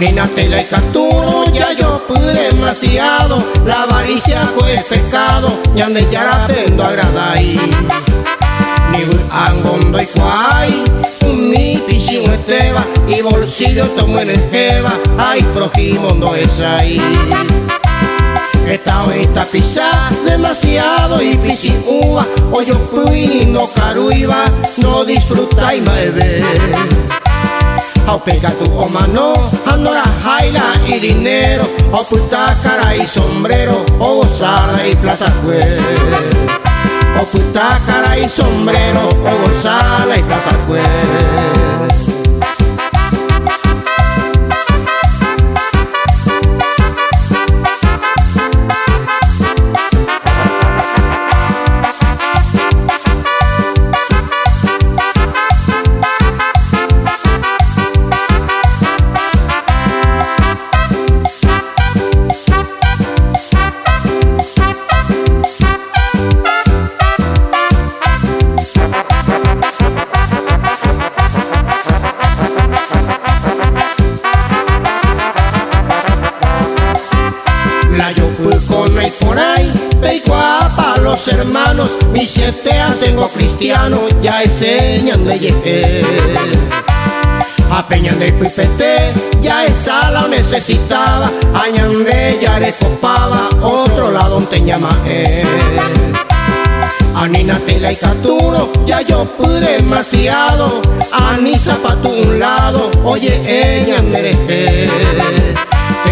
Anina tela y caturo, ya yo pude demasiado. La avaricia es pecado, ñande ya tendo agradai. Ni angondo y cuay, mi pichín esteba, y bolsillo tomo en el jeva, ay prójimo no es ahí. Esta hojita pisada demasiado y pichín uva, o yo puini no caruiba, no disfruta y me ve. Au pega tu o mano, andora jaila y dinero, o puta cara y sombrero, o gozada y plata cue. O puta cara y sombrero, o gozada y plata cue. Por ahí, peicua pa' los hermanos, mis 7 hacen cristianos, ya enseñan de yeje. A peñan de pipete, ya esa la necesitaba, añan de ya le copaba, otro lado te llama Anina tela y caturo, ya yo pude demasiado. Ani zapato un lado, oye ella merece.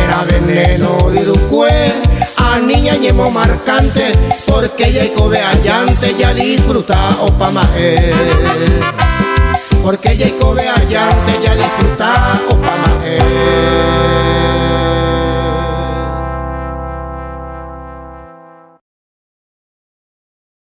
Era veneno de ducue, a niña ñemo marcante, porque ella y cobe allante ya disfruta o pa' maje. Porque ella y cobe allante ya disfruta o pa' maje.